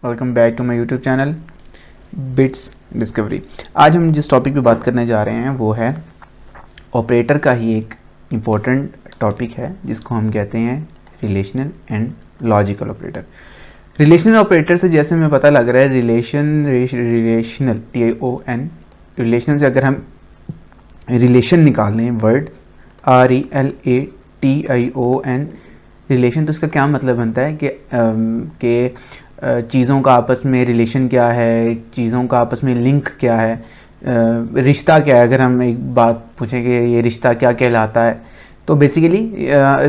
Welcome back to my YouTube channel bits discovery. आज हम जिस टॉपिक पे बात करने जा रहे हैं वो है ऑपरेटर का ही एक इम्पोर्टेंट टॉपिक है जिसको हम कहते हैं relational and logical operator. Relational operator से जैसे हमें पता लग रहा है रिलेशनल TION रिलेशन से अगर हम रिलेशन निकाल लें वर्ड RELATION रिलेशन, तो इसका क्या मतलब बनता है कि चीज़ों का आपस में रिलेशन क्या है, चीज़ों का आपस में लिंक क्या है, रिश्ता क्या है। अगर हम एक बात पूछें कि ये रिश्ता क्या कहलाता है, तो बेसिकली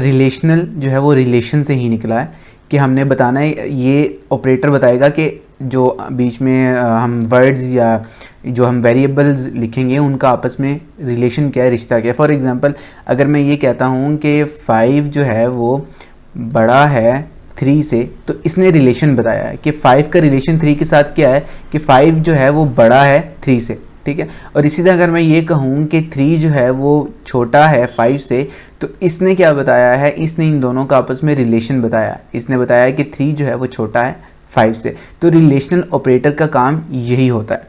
रिलेशनल जो है वो रिलेशन से ही निकला है कि हमने बताना है। ये ऑपरेटर बताएगा कि जो बीच में हम वर्ड्स या जो हम वेरिएबल्स लिखेंगे उनका आपस में रिलेशन क्या है, रिश्ता क्या है। फॉर एग्ज़ाम्पल अगर मैं ये कहता हूँ कि 5 जो है वो बड़ा है 3 से, तो इसने रिलेशन बताया है कि 5 का रिलेशन 3 के साथ क्या है कि 5 जो है वो बड़ा है 3 से, ठीक है। और इसी तरह अगर मैं ये कहूँ कि 3 जो है वो छोटा है 5 से, तो इसने क्या बताया है, इसने इन दोनों का आपस में रिलेशन बताया। इसने बताया कि 3 जो है वो छोटा है 5 से। तो रिलेशनल ऑपरेटर का काम यही होता है।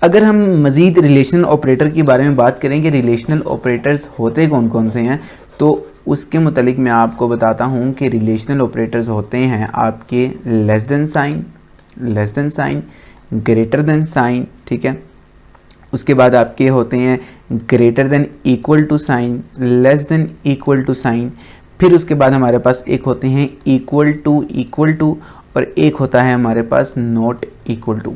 अगर हम मज़ीद रिलेशनल ऑपरेटर के बारे में बात करें कि रिलेशनल ऑपरेटर्स होते कौन कौन से हैं, तो उसके मुतालिक मैं आपको बताता हूँ कि रिलेशनल ऑपरेटर्स होते हैं आपके less than sign, greater than sign, ठीक है। उसके बाद आपके होते हैं greater than equal to sign, less than equal to sign. फिर उसके बाद हमारे पास एक होते हैं इक्वल टू और एक होता है हमारे पास not equal to.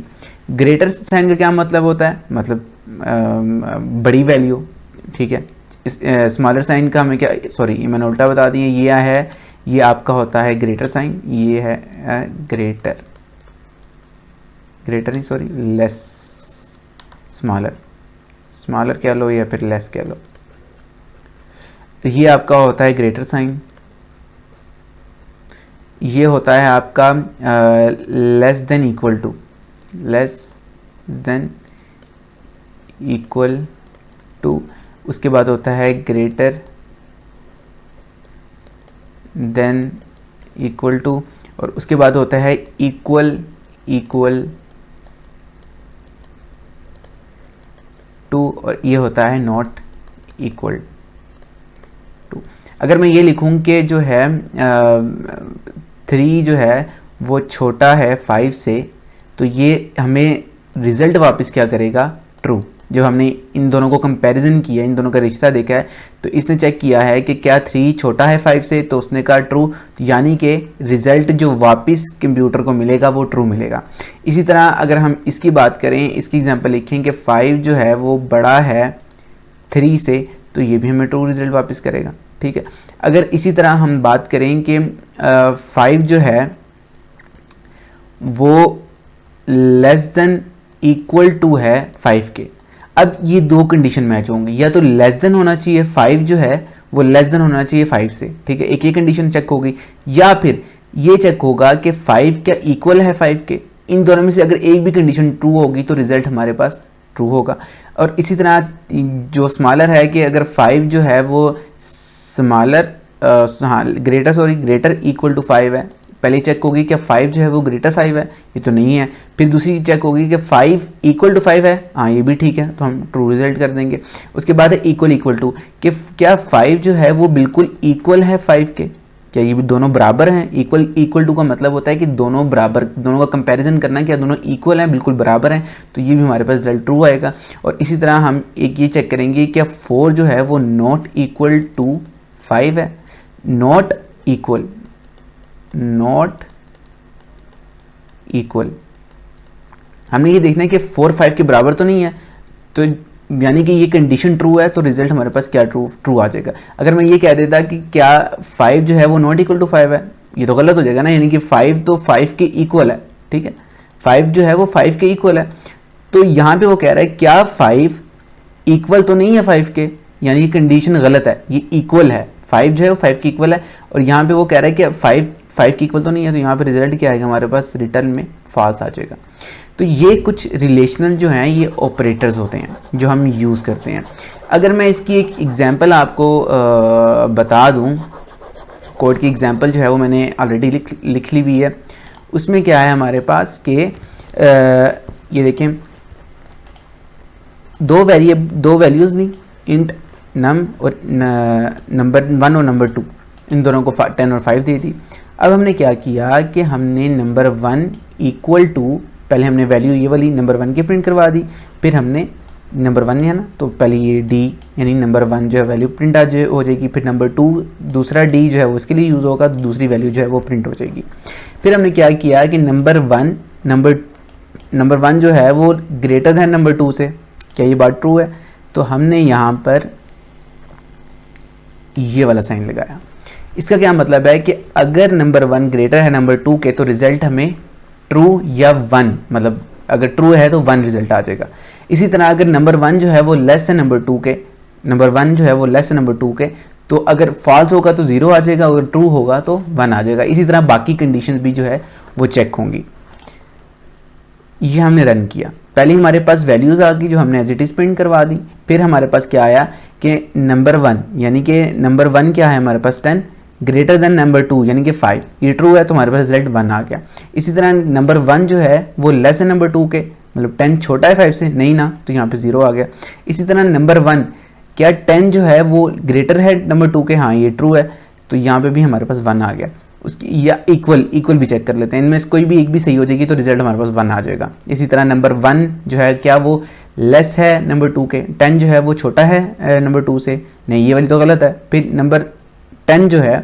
Greater sign का क्या मतलब होता है, मतलब बड़ी वैल्यू, ठीक है। स्मॉलर साइन का हमें क्या, सॉरी मैंने उल्टा बता दिया, ये आपका होता है ग्रेटर साइन, ये है ग्रेटर नहीं सॉरी लेस, स्मॉलर कह लो या फिर लेस कह लो। ये आपका होता है ग्रेटर साइन, ये होता है आपका लेस देन इक्वल टू। उसके बाद होता है ग्रेटर देन इक्वल टू, और उसके बाद होता है इक्वल टू, और ये होता है नॉट इक्वल टू। अगर मैं ये लिखूं कि जो है 3 जो है वो छोटा है 5 से, तो ये हमें रिज़ल्ट वापस क्या करेगा, ट्रू। जो हमने इन दोनों को कंपैरिजन किया, इन दोनों का रिश्ता देखा है, तो इसने चेक किया है कि क्या 3 छोटा है 5 से, तो उसने कहा ट्रू। तो यानी कि रिज़ल्ट जो वापस कंप्यूटर को मिलेगा वो ट्रू मिलेगा। इसी तरह अगर हम इसकी बात करें, इसकी एग्जांपल लिखें कि 5 जो है वो बड़ा है 3 से, तो ये भी हमें ट्रू रिज़ल्ट वापस करेगा, ठीक है। अगर इसी तरह हम बात करें कि 5 जो है वो लेस देन इक्वल टू है 5 के। अब ये दो कंडीशन मैच होंगी, या तो लेस देन होना चाहिए 5 जो है वो लेस देन होना चाहिए 5 से, ठीक है, एक ये कंडीशन चेक होगी, या फिर ये चेक होगा कि 5 क्या इक्वल है 5 के। इन दोनों में से अगर एक भी कंडीशन ट्रू होगी तो रिजल्ट हमारे पास ट्रू होगा। और इसी तरह जो स्मॉलर है कि अगर 5 जो है वो ग्रेटर इक्वल टू 5 है, पहले चेक होगी क्या 5 जो है वो ग्रेटर 5 है, ये तो नहीं है। फिर दूसरी चेक होगी कि 5 इक्वल टू 5 है, हाँ ये भी ठीक है, तो हम ट्रू रिजल्ट कर देंगे। उसके बाद है इक्वल टू कि क्या 5 जो है वो बिल्कुल इक्वल है 5 के, क्या ये भी दोनों बराबर हैं। इक्वल टू का मतलब होता है कि दोनों बराबर, दोनों का कंपैरिजन करना, क्या दोनों इक्वल हैं, बिल्कुल बराबर हैं, तो ये भी हमारे पास रिजल्ट ट्रू आएगा। और इसी तरह हम एक ये चेक करेंगे क्या 4 जो है वो नॉट इक्वल टू 5 है, नॉट इक्वल। हमने ये देखना है कि 4 5 के बराबर तो नहीं है, तो यानी कि ये कंडीशन ट्रू है, तो रिजल्ट हमारे पास क्या ट्रू आ जाएगा। अगर मैं ये कह देता कि क्या 5 जो है वो नॉट इक्वल टू 5 है, ये तो गलत हो जाएगा ना, यानी कि 5 तो 5 के इक्वल है, ठीक है, 5 जो है वो 5 के इक्वल है। तो यहाँ पे वो कह रहा है क्या 5 इक्वल तो नहीं है 5 के, यानी ये कंडीशन गलत है, ये इक्वल है, 5 जो है वो 5 के इक्वल है। और यहाँ पे वो कह रहा है कि 5 के इक्वल तो नहीं है, तो यहाँ पे रिजल्ट क्या आएगा हमारे पास, रिटर्न में फॉल्स आ जाएगा। तो ये कुछ रिलेशनल जो हैं ये ऑपरेटर्स होते हैं जो हम यूज़ करते हैं। अगर मैं इसकी एक एग्जांपल आपको बता दूं, कोड की एग्जांपल जो है वो मैंने ऑलरेडी लिख ली हुई है। उसमें क्या है हमारे पास कि ये देखें दो वैल्यूज़ ली, इंट नम और नंबर 1 और नंबर 2, इन दोनों को 10 और 5 दे दी। अब हमने क्या किया कि हमने नंबर 1 इक्वल टू, पहले हमने वैल्यू ये वाली नंबर 1 की प्रिंट करवा दी, फिर हमने नंबर 1 है ना, तो पहले ये डी यानी नंबर 1 जो है वैल्यू प्रिंट हो जाएगी, फिर नंबर 2 दूसरा डी जो है वो उसके लिए यूज़ होगा, तो दूसरी वैल्यू जो है वो प्रिंट हो जाएगी। फिर हमने क्या किया कि नंबर 1 जो है वो ग्रेटर दैन नंबर 2 से, क्या ये बात ट्रू है? तो हमने यहाँ पर ये वाला साइन लगाया। इसका क्या मतलब है कि अगर नंबर 1 ग्रेटर है नंबर 2 के तो रिजल्ट हमें ट्रू या 1, मतलब अगर ट्रू है तो 1 रिजल्ट आ जाएगा। इसी तरह अगर नंबर 1 जो है वो लेस है नंबर 2 के, नंबर 1 जो है वो लेस है नंबर 2 के, तो अगर फॉल्स होगा तो 0 आ जाएगा, अगर ट्रू होगा तो 1 आ जाएगा। इसी तरह बाकी कंडीशंस भी जो है वो चेक होंगी। ये हमने रन किया, पहले हमारे पास वैल्यूज़ आ गई जो हमने एज इट इज़ प्रिंट करवा दी। फिर हमारे पास क्या आया कि नंबर 1 यानी कि नंबर 1 क्या है हमारे पास 10 ग्रेटर देन नंबर 2 यानी कि 5, ये ट्रू है तो हमारे पास रिजल्ट 1 आ गया। इसी तरह नंबर 1 जो है वो लेस है नंबर 2 के, मतलब 10 छोटा है 5 से, नहीं ना, तो यहाँ पे 0 आ गया। इसी तरह नंबर 1 क्या 10 जो है वो ग्रेटर है नंबर 2 के, हाँ ये ट्रू है, तो यहाँ पे भी हमारे पास 1 आ गया। उसकी या इक्वल भी चेक कर लेते हैं, इनमें से कोई भी एक भी सही हो जाएगी तो रिजल्ट हमारे पास 1 आ जाएगा। इसी तरह नंबर 1 जो है क्या वो लेस है नंबर 2 के, 10 जो है वो छोटा है नंबर 2 से, नहीं ये वाली तो गलत है। फिर नंबर 10 जो है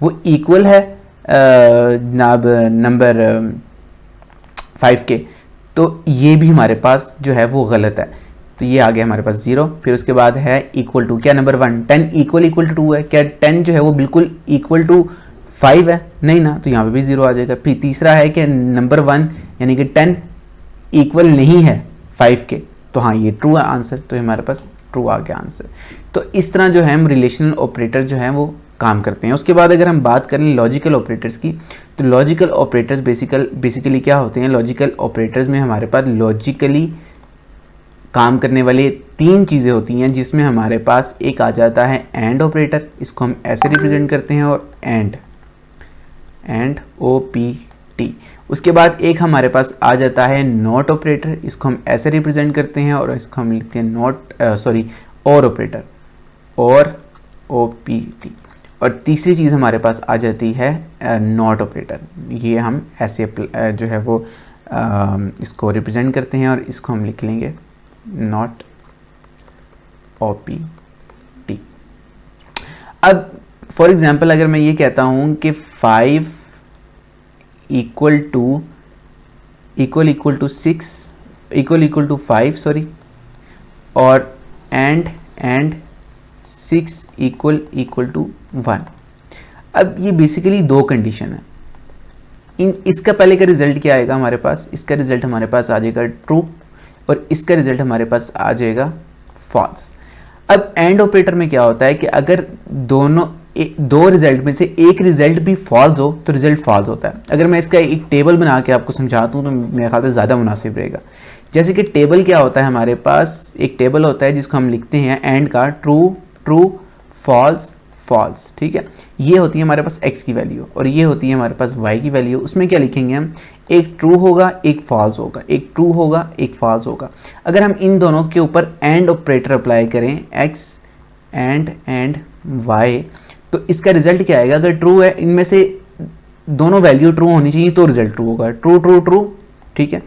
वो इक्वल है जनाब नंबर 5 के, तो ये भी हमारे पास जो है वो गलत है, तो ये आ गया हमारे पास 0। फिर उसके बाद है इक्वल टू, क्या नंबर 1 10 इक्वल टू 2 है, क्या 10 जो है वो बिल्कुल इक्वल टू 5 है, नहीं ना, तो यहाँ पे भी 0 आ जाएगा। फिर तीसरा है कि नंबर 1 यानी कि 10 इक्वल नहीं है 5 के, तो हाँ ये ट्रू है आंसर, तो हमारे पास ट्रू आ गया आंसर। तो इस तरह जो है हम रिलेशनल ऑपरेटर जो है वो काम करते हैं। उसके बाद अगर हम बात करें लॉजिकल ऑपरेटर्स की, तो लॉजिकल ऑपरेटर्स बेसिकली क्या होते हैं? लॉजिकल ऑपरेटर्स में हमारे पास लॉजिकली काम करने वाले 3 चीज़ें होती हैं, जिसमें हमारे पास एक आ जाता है एंड ऑपरेटर, इसको हम ऐसे रिप्रेजेंट करते हैं, और एंड OPT। उसके बाद एक हमारे पास आ जाता है नॉट ऑपरेटर, इसको हम ऐसे रिप्रेजेंट करते हैं और इसको हम लिखते हैं और ऑपरेटर, और OPT। और तीसरी चीज़ हमारे पास आ जाती है नॉट ऑपरेटर, ये हम ऐसे जो है वो इसको रिप्रेजेंट करते हैं और इसको हम लिख लेंगे नॉट OPT। अब फॉर एग्जांपल अगर मैं ये कहता हूँ कि 5 इक्वल टू 5 सॉरी, और एंड 6 इक्वल टू 1। अब ये बेसिकली 2 कंडीशन है। इसका पहले का रिजल्ट क्या आएगा हमारे पास? इसका रिजल्ट हमारे पास आ जाएगा ट्रू, और इसका रिजल्ट हमारे पास आ जाएगा फॉल्स। अब एंड ऑपरेटर में क्या होता है कि अगर दो रिजल्ट में से एक रिजल्ट भी फॉल्स हो तो रिजल्ट फॉल्स होता है। अगर मैं इसका एक टेबल बना के आपको समझाता हूँ तो मेरे ख्याल से ज़्यादा मुनासिब रहेगा। जैसे कि टेबल क्या होता है, हमारे पास एक टेबल होता है जिसको हम लिखते हैं एंड का ट्रू फॉल्स फॉल्स, ठीक है। ये होती है हमारे पास x की वैल्यू और ये होती है हमारे पास y की वैल्यू। उसमें क्या लिखेंगे हम? एक ट्रू होगा एक फॉल्स होगा, एक ट्रू होगा एक फॉल्स होगा। अगर हम इन दोनों के ऊपर एंड ऑपरेटर अप्लाई करें, x एंड y, तो इसका रिजल्ट क्या आएगा? अगर ट्रू है, इनमें से दोनों वैल्यू ट्रू होनी चाहिए तो रिजल्ट ट्रू होगा। ट्रू, ठीक है।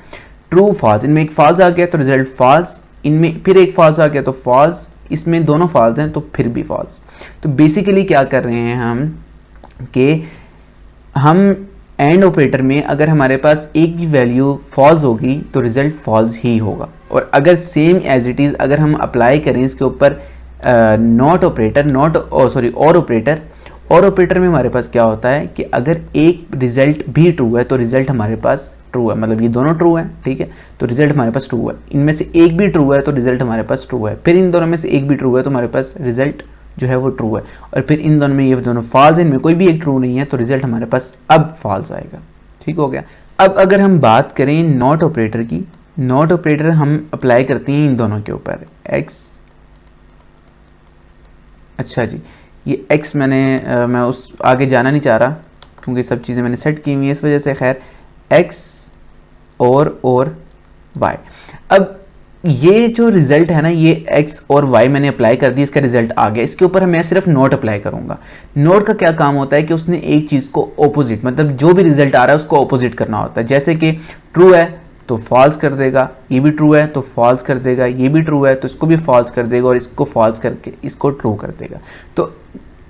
ट्रू फॉल्स, इनमें एक फॉल्स आ गया तो रिजल्ट फॉल्स, इनमें फिर एक फॉल्स आ गया तो फॉल्स, इसमें दोनों फॉल्स हैं तो फिर भी फॉल्स। तो बेसिकली क्या कर रहे हैं हम कि हम एंड ऑपरेटर में अगर हमारे पास एक की वैल्यू फॉल्स होगी तो रिजल्ट फॉल्स ही होगा, और अगर सेम एज इट इज़ अगर हम अप्लाई करें इसके ऊपर नॉट ऑपरेटर और ऑपरेटर में हमारे पास क्या होता है कि अगर एक रिजल्ट भी ट्रू है तो रिजल्ट हमारे पास ट्रू है, मतलब ये दोनों ट्रू है, ठीक है, तो रिजल्ट हमारे पास ट्रू है। इनमें से एक भी ट्रू है तो रिजल्ट हमारे पास ट्रू है, फिर इन दोनों में से एक भी ट्रू है तो हमारे पास रिजल्ट जो है वो ट्रू है, और फिर इन दोनों में ये दोनों फॉल्स है, इनमें कोई भी एक ट्रू नहीं है तो रिजल्ट हमारे पास अब फॉल्स आएगा। ठीक हो गया। अब अगर हम बात करें नॉट ऑपरेटर की, नॉट ऑपरेटर हम अप्लाई करते हैं इन दोनों के ऊपर x, अच्छा जी, ये मैं उस आगे जाना नहीं चाह रहा क्योंकि सब चीज़ें मैंने सेट की हुई है इस वजह से। खैर x और y। अब ये जो रिजल्ट है ना, ये x और y मैंने अप्लाई कर दी, इसका रिजल्ट आ गया। इसके ऊपर मैं सिर्फ नोट अप्लाई करूंगा। नोट का क्या काम होता है कि उसने एक चीज़ को ऑपोजिट, मतलब जो भी रिजल्ट आ रहा है उसको ऑपोजिट करना होता है। जैसे कि ट्रू है तो फॉल्स कर देगा, ये भी ट्रू है तो फॉल्स कर देगा, ये भी ट्रू है तो इसको भी फॉल्स कर देगा, और इसको फॉल्स करके इसको ट्रू कर देगा। तो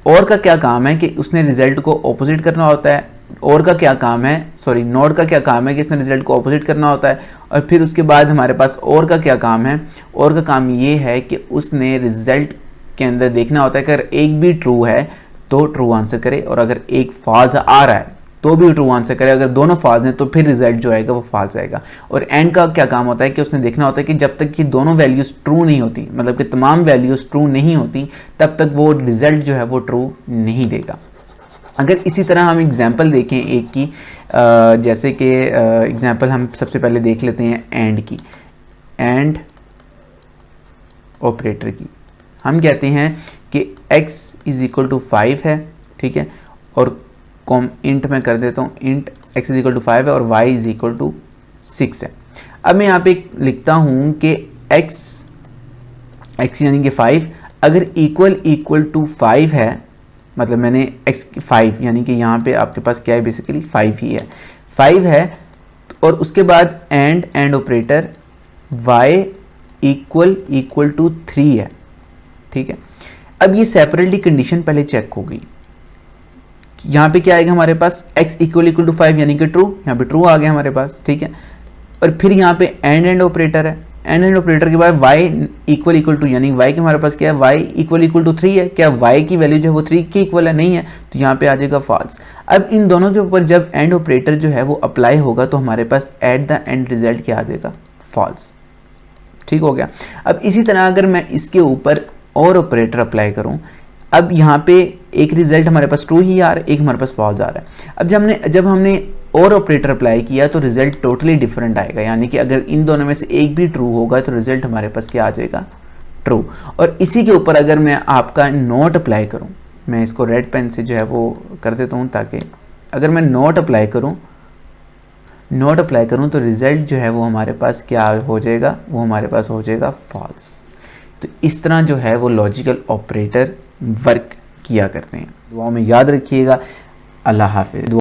और का क्या काम है कि उसने रिजल्ट को ऑपोजिट करना होता है। और का क्या काम है, सॉरी, नोट का क्या काम है कि इसने रिजल्ट को ऑपोजिट करना होता है। और फिर उसके बाद हमारे पास और का क्या काम है, और का काम ये है कि उसने रिजल्ट के अंदर देखना होता है कि अगर एक भी ट्रू है तो ट्रू आंसर करे, और अगर एक फॉल्स आ रहा है तो भी ट्रू आंसर करे। अगर दोनों फॉल्स हैं तो फिर रिजल्ट जो आएगा वो फॉल्स आएगा। और एंड का क्या काम होता है कि उसने देखना होता है कि जब तक कि दोनों वैल्यूज ट्रू नहीं होती, मतलब कि तमाम वैल्यूज ट्रू नहीं होती, तब तक वो रिजल्ट जो है वो ट्रू नहीं देगा। अगर इसी तरह हम एग्जांपल देखें एक की, जैसे कि एग्जांपल हम सबसे पहले देख लेते हैं एंड की, एंड ऑपरेटर की। हम कहते हैं कि x इज इक्वल टू 5 है, ठीक है, और इंट में कर देता हूँ, int x is equal to 5 है और y इज इक्वल टू 6 है। अब मैं यहाँ पे लिखता हूँ कि x यानी कि 5 अगर इक्वल टू 5 है, मतलब मैंने x 5 यानी कि यहाँ पे आपके पास क्या है, बेसिकली 5 ही है, 5 है। और उसके बाद and operator y equal to 3 है, ठीक है। अब ये सेपरेटली कंडीशन पहले चेक होगी। यहाँ पे क्या आएगा हमारे पास, x इक्वल टू 5 यानी कि ट्रू, यहाँ पे ट्रू आ गया हमारे पास, ठीक है। और फिर यहाँ पे एंड ऑपरेटर है, एंड ऑपरेटर के बाद y इक्वल टू, यानी y के हमारे पास क्या है, y इक्वल टू 3 है। क्या y की वैल्यू जो है वो 3 के इक्वल है, नहीं है, तो यहाँ पे आ जाएगा फॉल्स। अब इन दोनों के ऊपर जब एंड ऑपरेटर जो है वो अप्लाई होगा तो हमारे पास एट द एंड रिजल्ट क्या आ जाएगा, फॉल्स, ठीक हो गया। अब इसी तरह अगर मैं इसके ऊपर और ऑपरेटर अप्लाई करूं, अब यहाँ पे एक रिजल्ट हमारे पास ट्रू ही आ रहा है, एक हमारे पास फॉल्स आ रहा है। अब जब हमने और ऑपरेटर अप्लाई किया तो रिजल्ट टोटली डिफरेंट आएगा, यानी कि अगर इन दोनों में से एक भी ट्रू होगा तो रिजल्ट हमारे पास क्या आ जाएगा, ट्रू। और इसी के ऊपर अगर मैं आपका नोट अप्लाई करूं, मैं इसको रेड पेन से जो है वो कर देता हूं, ताकि अगर मैं नोट अप्लाई करूं तो रिजल्ट जो है वो हमारे पास क्या हो जाएगा, वो हमारे पास हो जाएगा फॉल्स। तो इस तरह जो है वो लॉजिकल ऑपरेटर वर्क किया करते हैं। दुआओं में याद रखिएगा। अल्लाह हाफिज़।